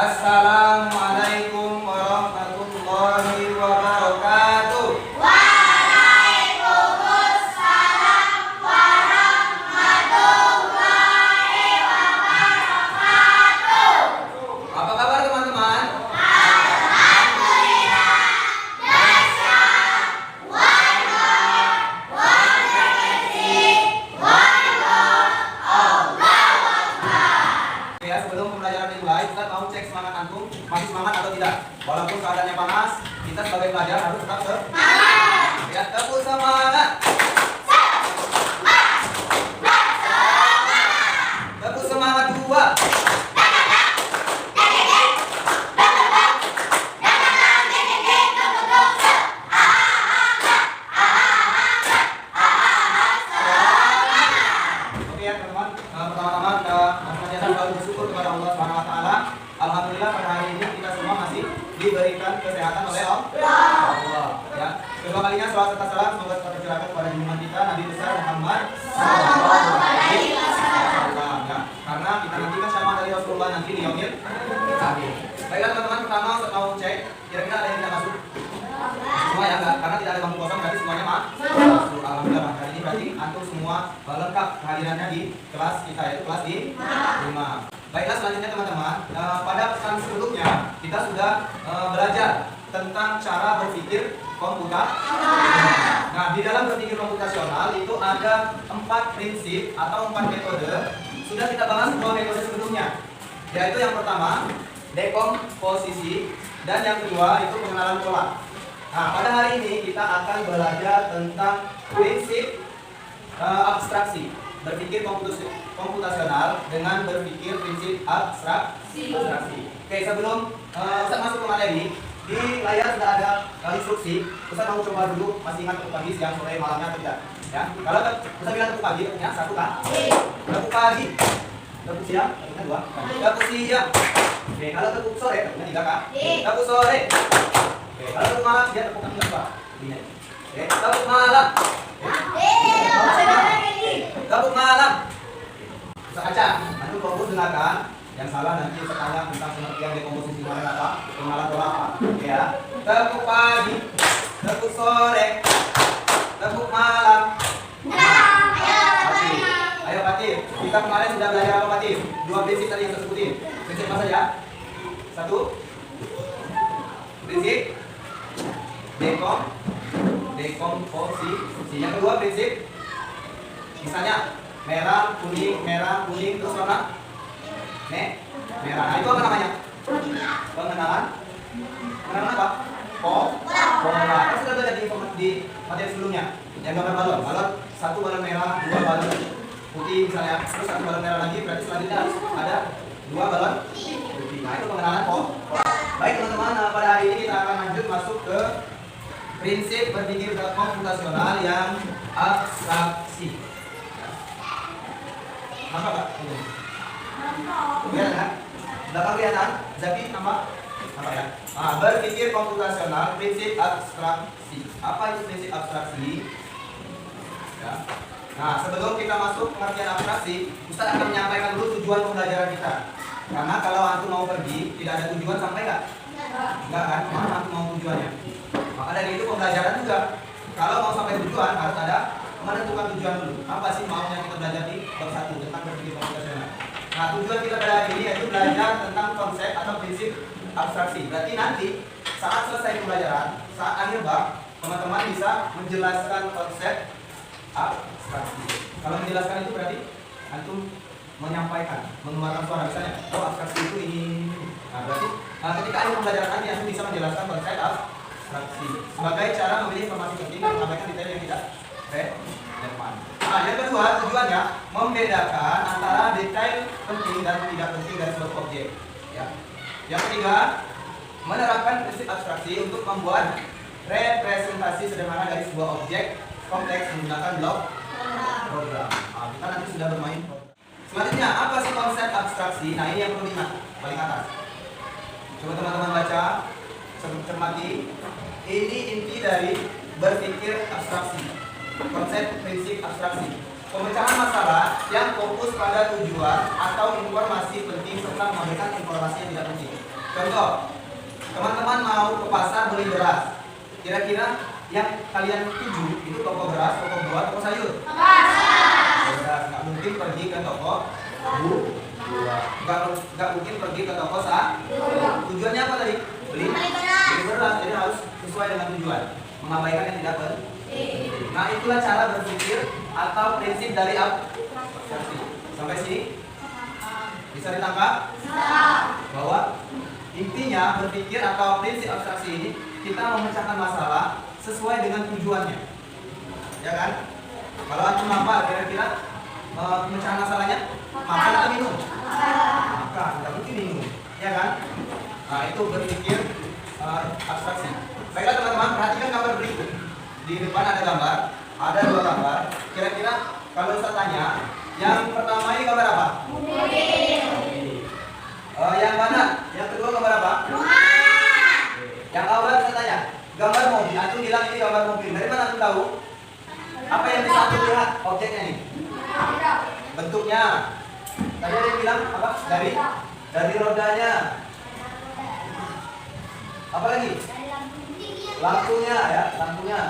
Assalamualaikum warahmatullahi wabarakatuh. Waalaikumsalam warahmatullahi wabarakatuh. Apa kabar teman-teman? Alhamdulillah. Dahsyat. One Lord, one frequency, one God, Allahu Akbar. Ya, sebelum pembelajaran dimulai, kita mau cek semangat antum, masih semangat atau tidak? Walaupun keadaannya panas, kita sebagai pelajar harus tetap semangat. Ya, tepuk semangat. Tepuk semangat dua. Oke ya teman-teman, pertama-tama kita selalu bersyukur kepada Allah Subhanahu Wa Taala. Alhamdulillah pada hari ini kita semua masih diberikan kesehatan oleh Allah. Ya, kedua kalinya salawat serta salam semoga tetap tercurahkan kepada junjungan kita Nabi besar Muhammad Sallallahu Alaihi Wasallam. Ya, karena kita nantikan syafaat dari Rasulullah nanti di yaumil akhir. Baiklah teman-teman, pertama saya mau cek kira-kira ada yang tidak masuk. Semua ya enggak, karena tidak ada bangku kosong berarti semuanya masuk. Alhamdulillah hari ini berarti antum semua lengkap kehadirannya di kelas kita yaitu kelas di 5. Baiklah selanjutnya teman-teman, pada pesan sebelumnya kita sudah belajar tentang cara berpikir komputasional. Nah, di dalam berpikir komputasional itu ada 4 prinsip atau 4 metode. Sudah kita bahas 2 metode sebelumnya, yaitu yang pertama dekomposisi dan yang kedua itu pengenalan pola. Nah, pada hari ini kita akan belajar tentang prinsip abstraksi, berpikir komputasional dengan berpikir prinsip abstraksi. Oke, sebelum Ustaz masuk ke materi, di layar sudah ada instruksi. Ustaz mau coba dulu, masih ingat tepuk pagi, siang, sore, malamnya atau tidak? Ya, kalau Ustaz bilang tepuk pagi, ya 1 kan? Tepuk pagi, tepuk siang, tepuk 2, tepuk siang. Oke, kalau tepuk sore, tepuknya 3 kan? Tepuk sore. Oke, kalau tepuk malam, dia tepuknya 2. Oke, tepuk malam. Tepuk malam. Ustaz Aca, nanti fokus dengarkan. Yang salah nanti Ustaz tanya tentang pengertian dekomposisi kemarin apa, pengenalan pola apa. Ya. Tepuk pagi, tepuk sore, tepuk malam. Patir. Ayo Patir. Kita kemarin sudah belajar apa Patir? 2 prinsip tadi yang saya sebutin. Prinsip apa saja? 1. Prinsip dekomposisi. Yang kedua prinsip misalnya merah, kuning, terus warna merah. Nah, itu apa namanya? Pengenalan apa? Pola. Kan sudah belajar di materi sebelumnya. Yang gambar balon. 1 balon merah, 2 balon putih misalnya. Terus 1 balon merah lagi, berarti selanjutnya harus ada 2 balon putih. Nah, itu pengenalan pola. Baik teman-teman, pada hari ini kita akan lanjut masuk ke prinsip berpikir komputasional yang abstraksi. Apa Pak? Kelihatan kan? Belakang kelihatan? Zaki nama? Apa ya? Berpikir komputasional, prinsip abstraksi. Apa itu prinsip abstraksi? Ya. Nah, sebelum kita masuk pengertian abstraksi, Ustaz akan menyampaikan dulu tujuan pembelajaran kita. Karena kalau antum mau pergi, tidak ada tujuan sampai nggak? Enggak kan? Mana antum mau tujuannya? Maka dari itu pembelajaran juga. Kalau mau sampai tujuan harus ada menentukan tujuan dulu. Apa sih maunya kita belajar di bab 1 tentang berpikir komputasional? Nah, tujuan kita pada hari ini yaitu belajar tentang konsep atau prinsip abstraksi. Berarti nanti saat selesai pembelajaran, saat akhir bab, teman-teman bisa menjelaskan konsep abstraksi. Kalau menjelaskan itu berarti antum menyampaikan, mengeluarkan suara misalnya, oh abstraksi itu ini. Nah, berarti ketika akhir pembelajaran nanti antum bisa menjelaskan konsep abstraksi sebagai cara memilih informasi penting dan menyampaikan detail yang tidak relevan. Nah, yang kedua tujuannya membedakan antara detail penting dan tidak penting dari suatu objek. Ya. Yang ketiga menerapkan prinsip abstraksi untuk membuat representasi sederhana dari sebuah objek kompleks menggunakan blok program. Nah, kita nanti sudah bermain. Selanjutnya apa sih konsep abstraksi? Nah, ini yang perlu diingat paling atas. Coba teman-teman baca, cermati. Ini inti dari berpikir abstraksi. Konsep prinsip abstraksi. Pemecahan masalah yang fokus pada tujuan atau informasi penting serta memberikan informasi yang tidak penting. Contoh, teman-teman mau ke pasar beli beras. Kira-kira yang kalian tuju itu toko beras, toko buah, toko sayur. Toko beras. Nggak mungkin pergi ke toko buah. Nggak mungkin pergi ke toko Tujuannya apa tadi? Beli beras. Jadi harus sesuai dengan tujuan. Mengabaikan yang tidak penting. Nah, itulah cara berpikir atau prinsip dari abstraksi. Sampai sini bisa ditangkap? Bahwa intinya berpikir atau prinsip abstraksi ini kita memecahkan masalah sesuai dengan tujuannya. Ya kan? Kalau antum hafal kira-kira pemecahan masalahnya makan atau minum? Makan, tidak mungkin minum. Ya kan? Nah, itu berpikir abstraksi. Baiklah teman-teman, perhatikan gambar berikut. Di depan ada gambar, ada dua gambar. Kira-kira kalau Ustaz tanya, yang pertama ini gambar apa? Yang mana? Yang kedua gambar apa? Yang awal Ustaz tanya, gambar mobil. Antum bilang ini gambar mobil. Dari mana antum tahu? Apa yang bisa antum lihat? Objeknya ini. Bentuknya. Tadi ada yang bilang apa? Dari rodanya. Apa lagi? Lampunya ya, lampunya.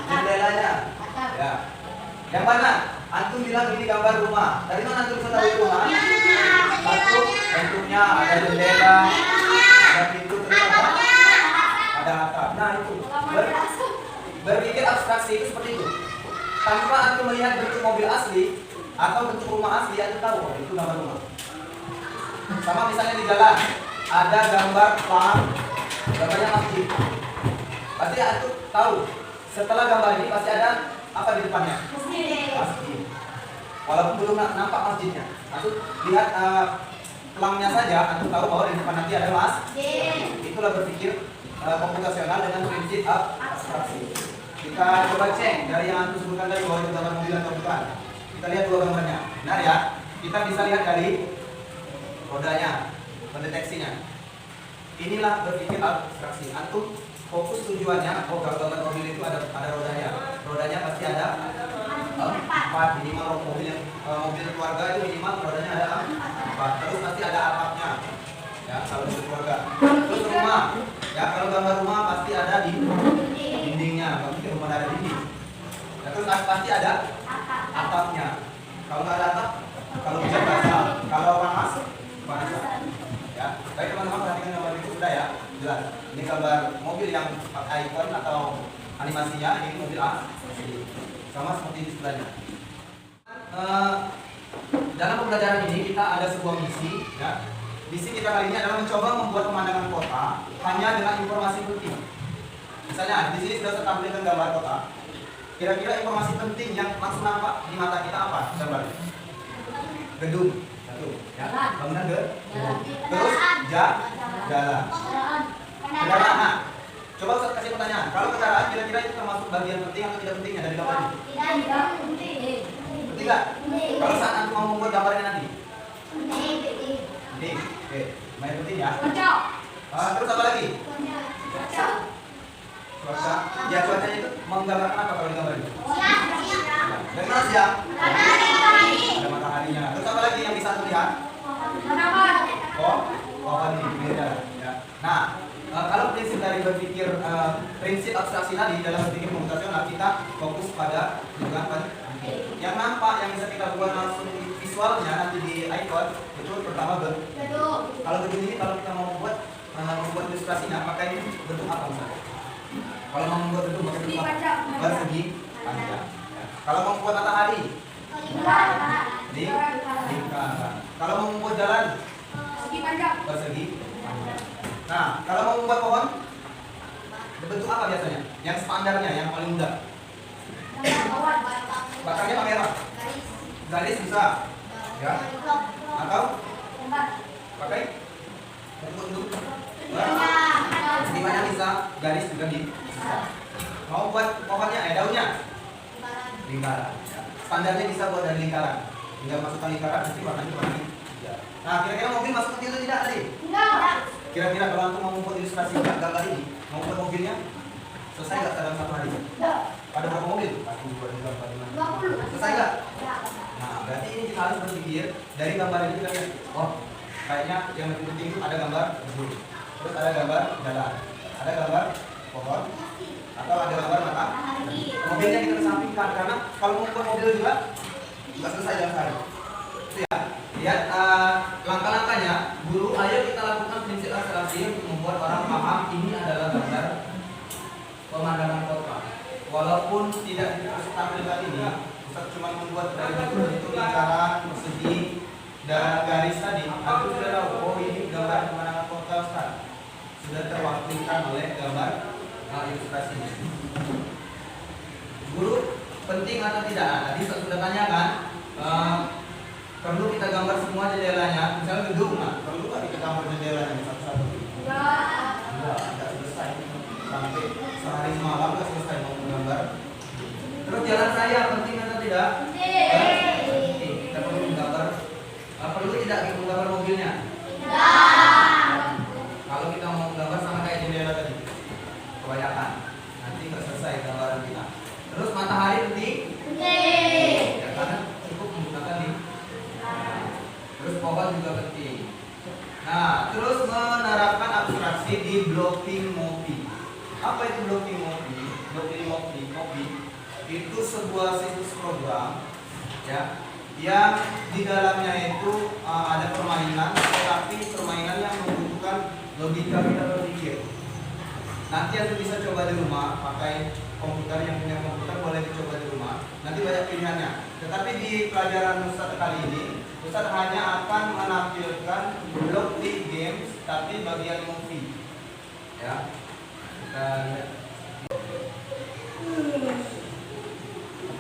Jendelanya. Ya. Yang mana? Antum bilang ini gambar rumah. Dari mana antum tahu rumah? Satu, bentuknya ada jendela, ada pintu, terus ada atap. Nah, itu. Berpikir abstraksi itu seperti itu. Tanpa antum melihat bentuk mobil asli atau bentuk rumah asli, antum tahu oh, itu gambar rumah. Sama misalnya di jalan ada gambar gambarnya masjid. Pasti antum tahu setelah gambar ini pasti ada apa di depannya? Masjid. Walaupun belum nampak masjidnya, antum lihat pelangnya saja, antum tahu bahwa di depan nanti ada masjid. Itulah berpikir komputasional dengan prinsip abstraksi. Kita coba cek dari yang antum sebutkan tadi bahwa itu gambar mobil atau bukan. Kita lihat dua gambarnya. Benar ya? Kita bisa lihat dari rodanya, pendeteksinya. Inilah berpikir abstraksi. Antum fokus tujuannya, oh gambar mobil itu ada rodanya. Rodanya pasti ada 4 minimal mobil keluarga itu minimal rodanya ada 4. Terus pasti ada atapnya. Ya, kalau mobil keluarga. Terus rumah. Ya, kalau gambar rumah pasti ada di dindingnya. Kalau mungkin rumah ada dinding. Ya, terus pasti ada atapnya. Kalau nggak ada atap, kalau hujan basah, kalau panas. Ya, baik teman-teman, perhatikan gambar itu sudah ya, jelas. Ini gambar mobil yang pakai icon atau animasinya, ini mobil A, sama seperti di sebelahnya. Dalam pembelajaran ini kita ada sebuah misi, ya. Misi kita kali ini adalah mencoba membuat pemandangan kota hanya dengan informasi penting. Misalnya di sini sudah saya tampilkan gambar kota. Kira-kira informasi penting yang langsung nampak di mata kita apa gambarnya? Gedung. Ya, bangunan terus jalan. Kendaraan. Nah, coba Ustaz kasih pertanyaan. Kalau kendaraan kira-kira itu termasuk bagian penting atau tidak pentingnya dari gambar ini? Penting nggak? Kalau saat antum mau membuat gambarnya nanti? Penting. Oke, lumayan penting ya. Terus apa lagi? Cuaca. Ya, cuacanya itu menggambarkan apa kalau digambar itu? Dari mana siang? Ada mataharinya. Terus apa lagi yang bisa antum lihat? Pohon ini pinggir jalan. Ya. Nah, kalau prinsip dari berpikir prinsip abstraksi tadi dalam berpikir komputasional kita fokus pada tujuan yang nampak yang bisa kita buat langsung visualnya nanti di icon itu pertama gedung. Kalau gedung ini kalau kita mau membuat ilustrasinya pakai bentuk apa misalnya? Kalau mau membuat gedung pakai bentuk apa? Persegi panjang. Ya. Kalau mau membuat matahari lingkaran. Kalau mau membuat jalan persegi panjang. Nah, kalau mau membuat pohon berbentuk apa biasanya? Yang standarnya, yang paling mudah. Bakarnya pakai apa? Garis bisa. Ya. Atau pakai bentuk gimana bisa? Garis juga bisa. Mau buat pohonnya, daunnya? Lingkaran. Ya. Standarnya bisa buat dari lingkaran. Tinggal masukkan lingkaran, nanti warnanya warna hijau. Nah, kira-kira mobil masuk ke situ tidak tadi? Kira-kira kalau antum mau membuat ilustrasi gambar ini, mau buat mobilnya selesai nggak dalam 1 hari? Ada berapa mobil? 1, 2, 3, 4, 5, 6. Selesai nggak? Nah, berarti ini kita harus berpikir dari gambar ini kita lihat, oh kayaknya yang lebih penting itu ada gambar gedung, terus ada gambar jalan, ada gambar pohon, atau ada gambar matahari. Mobilnya kita kesampingkan karena kalau membuat mobil juga nggak selesai dalam sehari. Itu ya. Lihat langkah-langkahnya. Guru, ayo kita lakukan prinsip akselerasi untuk membuat orang paham ini adalah gambar pemandangan kota. Walaupun tidak ditampilkan ini, Ustaz cuma membuat dari itu lingkaran, persegi, dan garis tadi. Aku sudah tahu, oh ini gambar pemandangan kota Ustaz. Sudah terwakilkan oleh gambar ilustrasi. Guru, penting atau tidak? Tadi Ustaz sudah tanyakan, perlu kita gambar semua jendelanya. Misalnya gedung, nah, perlu nggak kita gambar jendelanya satu-satu? Enggak, selesai. Sampai sehari semalam nggak selesai mau menggambar. Terus jalan raya penting atau tidak? Penting. Kita perlu menggambar. Perlu tidak kita menggambar mobilnya? Kalau kita mau menggambar sama kayak jendela tadi, kebanyakan nanti nggak selesai gambaran kita. Terus matahari penting? Ya, karena cukup menggunakan ini. Terus pohon juga penting. Nah, terus menerapkan abstraksi di blocking movie. Apa itu blocking movie? Blocking movie itu sebuah situs program ya yang di dalamnya itu ada permainan, tetapi permainan yang membutuhkan logika kita berpikir. Nanti Anda bisa coba di rumah, pakai komputer, yang punya komputer boleh dicoba di rumah. Nanti banyak pilihannya. Tetapi di pelajaran Ustaz kali ini, Ustaz hanya akan menampilkan blocking games, tapi bagian movie. Ya, kita lihat.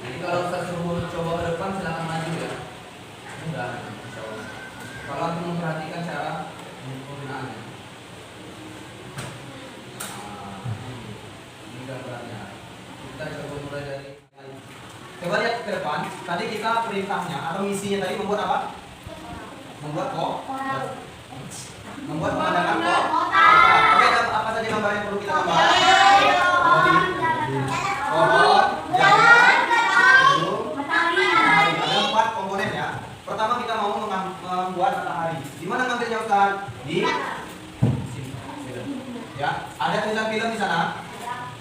Jadi kalau Ustaz suruh coba ke depan, silakan maju ya. Mudah, insya Allah. Kalau aku memperhatikan cara penggunaannya. Ini gambarnya. Kita coba mulai dari. Coba lihat ke depan. Tadi kita perintahnya atau misinya tadi membuat apa? Membuat membuat pemandangan kota. Oke, apa saja gambar yang perlu kita gambar? Pohon, jalan, gedung, matahari. Ada 4 komponen ya. Pertama kita mau membuat matahari. Di mana ngambilnya Ustaz? Di sini. Ya, ada tulisan film di sana.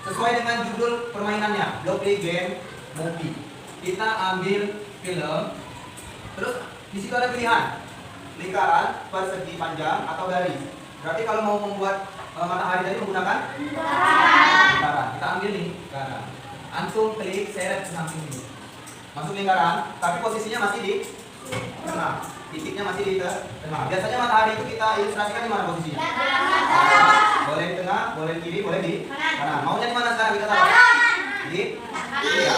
Sesuai dengan judul permainannya, block play game movie. Kita ambil film. Terus di situ ada pilihan. Lingkaran, persegi panjang atau garis. Berarti kalau mau membuat matahari tadi menggunakan lingkaran. Kita ambil nih lingkaran. Langsung klik seret ke samping ini. Masuk lingkaran, tapi posisinya masih di tengah. Titiknya masih di tengah. Biasanya matahari itu kita ilustrasikan di mana posisinya? Boleh di tengah, boleh di kiri, boleh di kanan. Maunya di mana sekarang kita tahu? Di kiri ya.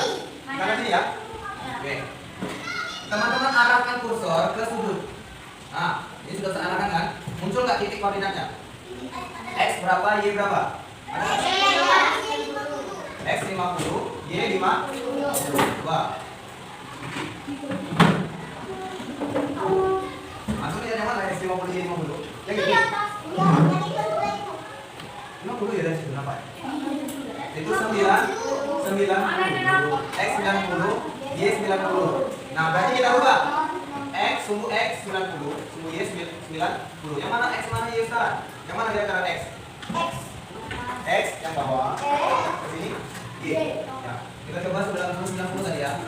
Kanan sini ya. Oke. Teman-teman arahkan kursor ke sudut. Nah, ini sudah saya arahkan kan? Muncul nggak titik koordinatnya? X berapa, Y berapa? X 50, Y 50. Coba. Masuk di yang mana? X 50, Y 50. Yang ini. 50 ya dari situ berapa? Itu 9, 90. X 90, Y 90. Nah, berarti kita ubah. X sumbu X 90, sumbu Y 90. Yang mana X, mana Y sekarang? Yang mana kira-kira X? X yang bawah. Ke sini. Y. Ya. Kita coba sebelah 90 tadi ya.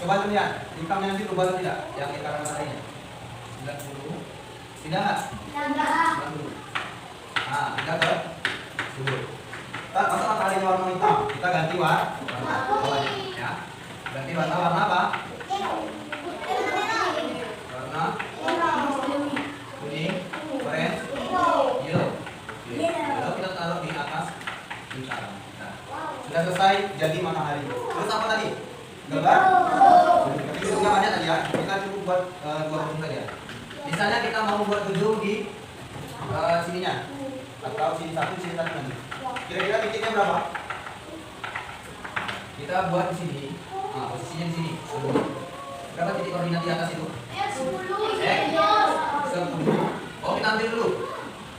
Coba lihat, hitamnya nanti berubah atau tidak? Yang lingkaran mataharinya. 90. Tidak nggak? 90. Nah, kita ke sudut. Masa mataharinya warna hitam? Kita ganti warna ya. Ganti warna apa? Warna kuning, orange, yellow. Yellow kita taruh di atas lingkaran. Nah, sudah selesai jadi matahari. Terus apa tadi? Gambar. Tapi gedungnya banyak tadi ya. Kita cukup buat 2 gedung saja. Misalnya kita mau buat gedung di sininya, atau sini satu nanti. Kira-kira titiknya berapa? Kita buat di sini. Nah, posisinya di sini. Berapa titik koordinat di atas itu? X 10. Oh, kita ambil dulu.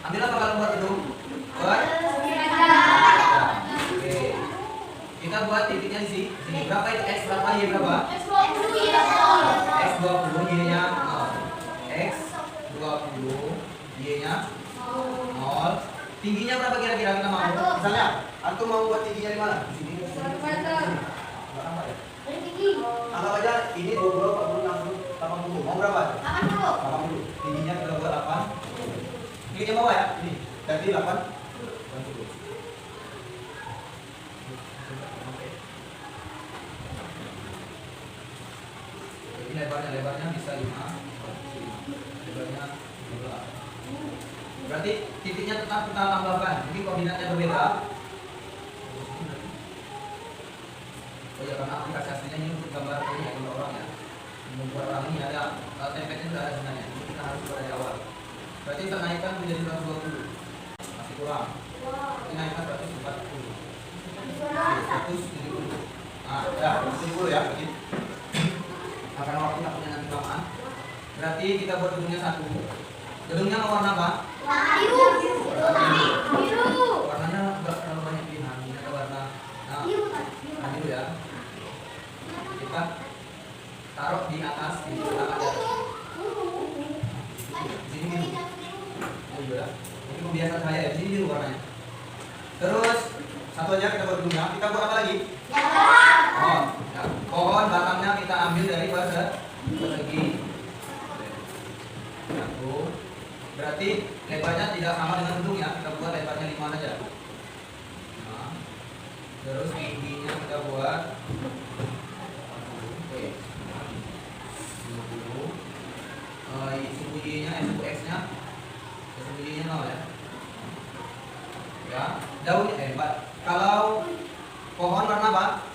Ambil apa kalau buat gedung? Buat? Oke. Kita buat titiknya di sini. berapa? Y berapa? X 20, Y-nya 0. X 20, Y-nya 0. Tingginya berapa kira-kira kita mau? Misalnya, antum mau buat tingginya di mana? Di sini. Berapa ya? Anggap aja ini 20, 40, 60, 80. Mau berapa? 80. Tingginya kita buat 8. Tingginya bawah ya? Ini. Berarti 8. Ini lebarnya bisa 5. Lebarnya 12. Berarti titiknya tetap kita tambahkan. Ini koordinatnya berbeda. Oh ya, karena aplikasi aslinya ini untuk gambar ini ya, gambar orang ya. Membuat orang ini ada template-nya sudah ada sebenarnya. Jadi kita harus buat dari awal. Berarti kita naikkan menjadi 120. Masih kurang. Kita naikkan 140. 170. Nah, ya, 170 ya. Berarti karena waktu takutnya nanti lamaan. Berarti kita buat gedungnya 1. Gedungnya mau warna apa? Biru. Warnanya enggak terlalu banyak pilihan. Ini ada warna biru ya. Kita taruh di atas di belakang aja. Di sini biru. Oh iya. Ini kebiasaan saya ya. Di sini biru warnanya. Terus satu aja kita buat gedungnya. Kita buat apa lagi? Pohon. Ya. Pohon batangnya kita ambil dari persegi. Satu. Berarti lebarnya tidak sama dengan gedungnya. Kita buat lebarnya 5 saja. Nah. Terus tingginya kita buat 50. Suku Y-nya, suku X-nya, suku Y-nya 0 ya. Ya. Daunnya kalau pohon warna apa?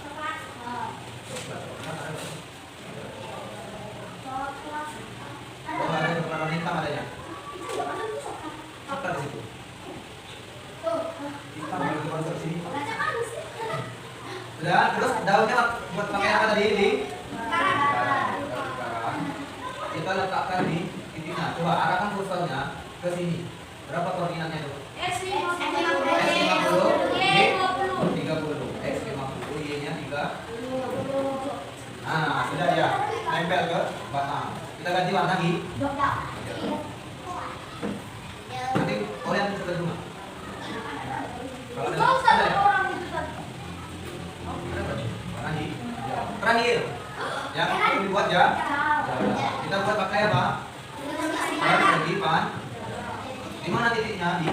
Oh, ada warna hitam adanya. Apa di situ? Hitam di konsep sini. Sudah, terus daunnya buat pakai apa tadi? Di kita letakkan di titiknya. Coba arahkan kursornya ke sini. Berapa koordinatnya itu? X 50, Y 30. X 50, Y-nya 30. Nah, sudah ya. Nempel ke batang. Kita ganti warna lagi. Nanti kalian sudah rumah. Kalau ada warna terakhir. Ya, kita buat ya. Kita buat pakai apa? Persegi pan. Di mana titiknya? Di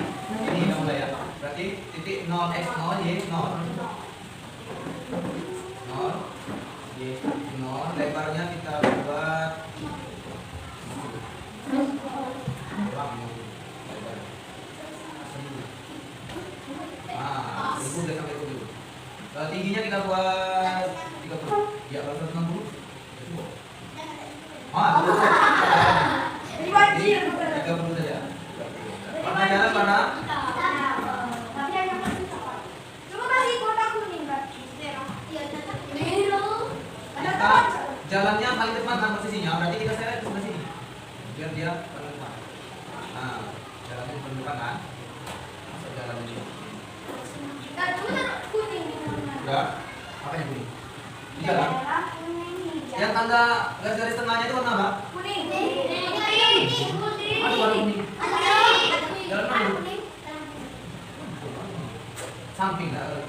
ini mulai ya. Berarti titik 0 x 0 y 0. 0 y 0. Lebarnya kita buat udah sampai 20. Tingginya kita buat 30. Ya, kalau 160. Ini wajib. 30 saja. Warna jalan mana? Coba kasih kotak kuning, Mbak. Biru. Kita jalannya paling depan kan posisinya, berarti kita seret ke sebelah sini. Biar dia paling depan. Nah, jalannya di depan kan? Masuk jalan ini. Ya, apa yang kuning? Di jalan. Yang tanda garis-garis tengahnya itu warna apa? Kuning. Ada warna kuning. Jalan mana? Samping dah.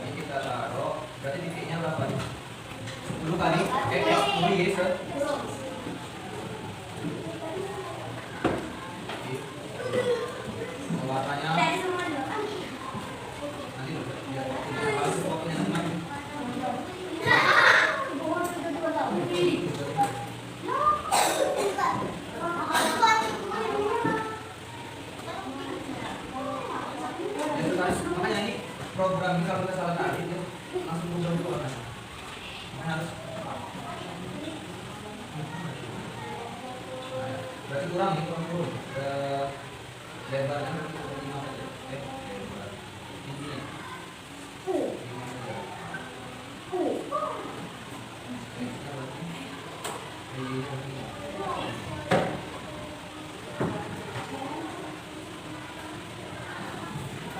Ini kita taruh. Berarti titiknya berapa nih? 10 kali X 10 Y se. Warnanya nanti biar waktunya semakin. Makanya ini program kalau kita salah tadi itu langsung program itu kan. Makanya harus berarti kurang nih, kurang lebarnya berarti 5 saja. Tingginya 5 saja. X-nya berarti Y-nya berarti 5.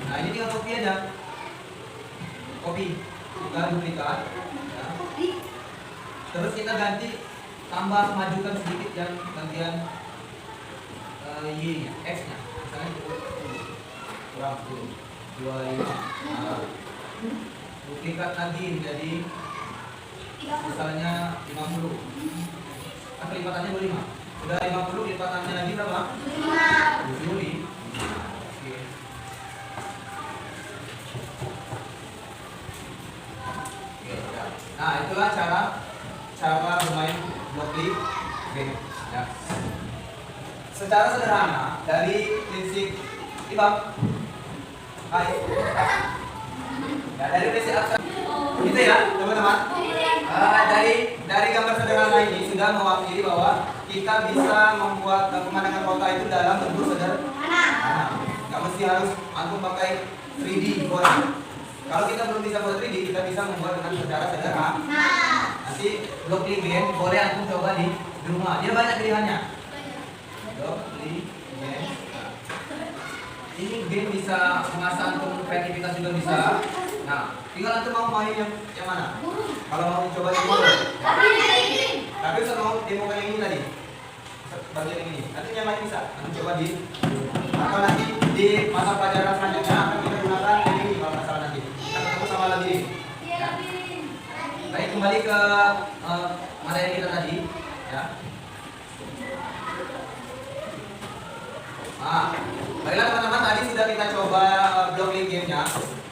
Nah, ini tinggal copy aja. Copy. Kita duplikat. Terus kita ganti tambah majukan sedikit yang bagian y-nya, x-nya. Misalnya itu kurang 10, 25. Nah, duplikat lagi menjadi misalnya 50. Lipatannya 25. Sudah 50, lipatannya lagi berapa? 75. Oke. Nah, itulah cara bermain block game. Ya. Secara sederhana dari prinsip Ibang, ya, dari prinsip abstrak itu ya, teman-teman. Dari gambar sederhana ini sudah mewakili bahwa kita bisa membuat pemandangan kota itu dalam bentuk sederhana. Nggak mesti harus antum pakai 3D buat. Kalau kita belum bisa buat 3D, kita bisa membuat dengan secara sederhana. Nanti block game boleh antum coba di rumah. Dia banyak pilihannya. Block game. Ini game bisa mengasah antum kreativitas juga bisa. Nah, tinggal antum mau main yang mana? Kalau mau coba demo, tapi saya mau demo yang ini tadi, bagian ini. Nanti yang lain bisa. Antum coba di atau nanti di masa pelajaran selanjutnya akan kita gunakan yang ini kalau nggak salah nanti. Kita ketemu sama lagi. Ya. Baik, kembali ke materi kita tadi. Ya. Baiklah teman-teman, tadi sudah kita coba blocking gamenya.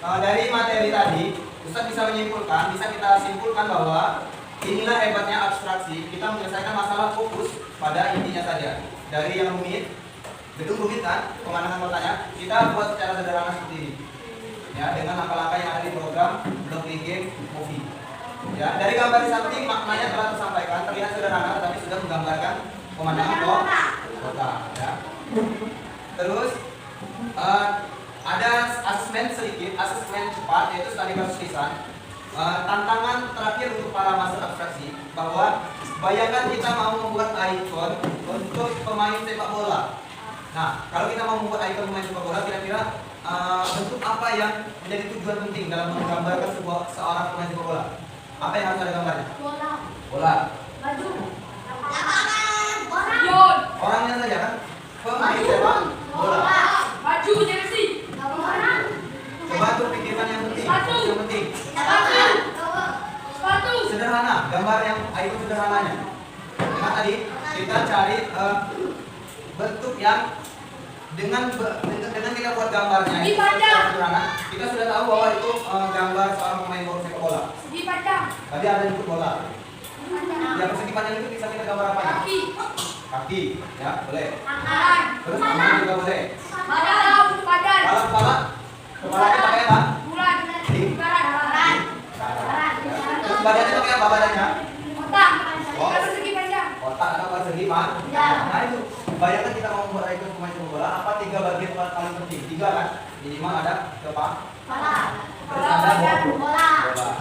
Dari materi tadi, Ustaz bisa kita simpulkan bahwa inilah hebatnya abstraksi. Kita menyelesaikan masalah fokus pada intinya saja. Dari yang rumit, gedung rumit kan, pemandangan kotanya, kita buat secara sederhana seperti ini. Ya, dengan langkah-langkah yang ada di program blocking game movie. Ya, dari gambar di samping maknanya telah tersampaikan, terlihat sederhana tetapi sudah menggambarkan pemandangan kota. Ya. Terus ada asesmen sedikit, asesmen cepat yaitu studi kasus lisan. Tantangan terakhir untuk para master abstraksi bahwa bayangkan kita mau membuat ikon untuk pemain sepak bola. Nah, kalau kita mau membuat ikon pemain sepak bola, kira-kira bentuk apa yang menjadi tujuan penting dalam menggambarkan seorang pemain sepak bola? Apa yang harus ada gambarnya? Bola. Baju. Orangnya saja kan? Pemain sepak bola. Baju jersey. Coba tuh pikirkan yang penting. Yang penting. Sepatu. Sederhana, gambar yang ikon sederhananya. Nah, tadi kita cari bentuk yang dengan kita buat gambarnya itu sederhana. Kita sudah tahu bahwa itu gambar seorang pemain bola sepak bola. Segi panjang. Tadi ada nyebut bola. Ya, persegi panjang itu bisa kita gambar apa ya? Kaki, ya boleh. Tangan. Terus tangan juga boleh. Badan. Kepalanya pakai apa? Bulan. Badan. Terus badannya pakai apa badannya? Otak. Persegi panjang. Otak atau persegi panjang. Nah itu, bayangkan kita mau membuat ikon pemain sepak bola, apa 3 bagian paling penting? 3 kan? Minimal ada kepala. Terus ada bola.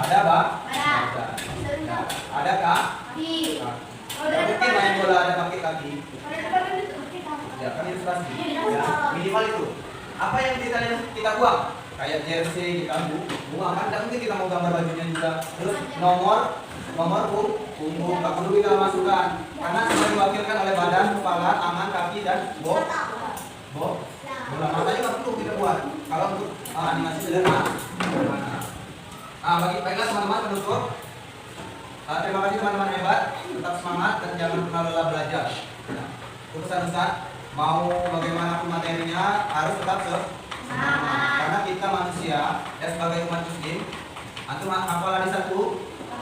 Ada apa? Badan. Ya. Ada kaki. Mungkin main bola ada pakai kaki. Ya kan ilustrasi. Ya, minimal itu. Apa yang kita buang? Kayak jersey kita buang kan? Tidak mungkin kita mau gambar bajunya juga. Terus nomor punggung tak perlu kita masukkan karena sudah diwakilkan oleh badan, kepala, tangan, kaki dan bola. Makanya nggak perlu kita buat. Kalau untuk animasi sederhana. Baiklah teman-teman penutup. Terima kasih teman-teman hebat, tetap semangat dan jangan pernah lelah belajar. Urusan Ustaz, mau bagaimanapun materinya harus tetap semangat. Karena kita manusia, ya sebagai umat muslim, antum hafal hadis 1.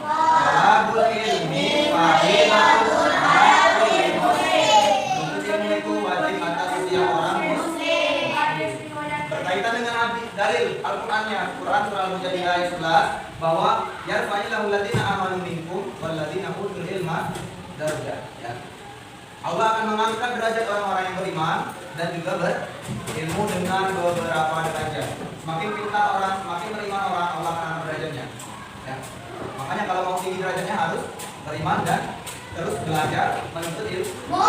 Talabul ilmi fadilatun ala kulli muslim. Menuntut ilmu itu wajib atas setiap orang muslim. Berkaitan dengan dalil Al-Qur'annya, Quran surah Al-Mujadilah ayat 11 bahwa yarfa'illahu alladziina aamanu minkum walladziina utul ilma darajat. Ya. Allah akan mengangkat derajat orang-orang yang beriman dan juga berilmu dengan beberapa derajat. Semakin pintar orang, semakin beriman orang, Allah akan angkat derajatnya. Ya. Makanya kalau mau tinggi derajatnya harus beriman dan terus belajar menuntut ilmu.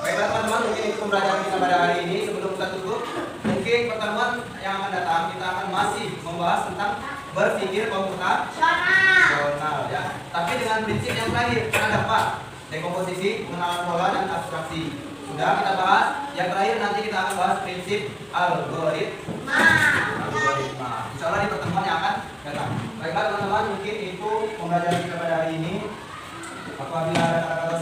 Baiklah teman-teman, mungkin itu pembelajaran kita pada hari ini. Sebelum kita tutup, mungkin pertemuan yang akan datang kita akan masih membahas tentang berpikir komputasional ya. Tapi dengan prinsip yang terakhir, ada apa? Dekomposisi, pengenalan pola dan abstraksi. Sudah kita bahas. Yang terakhir nanti kita akan bahas prinsip algoritma. Insya Allah di pertemuan yang akan datang. Baiklah teman-teman, mungkin itu pembelajaran kita pada hari ini. Apabila ada kata-kata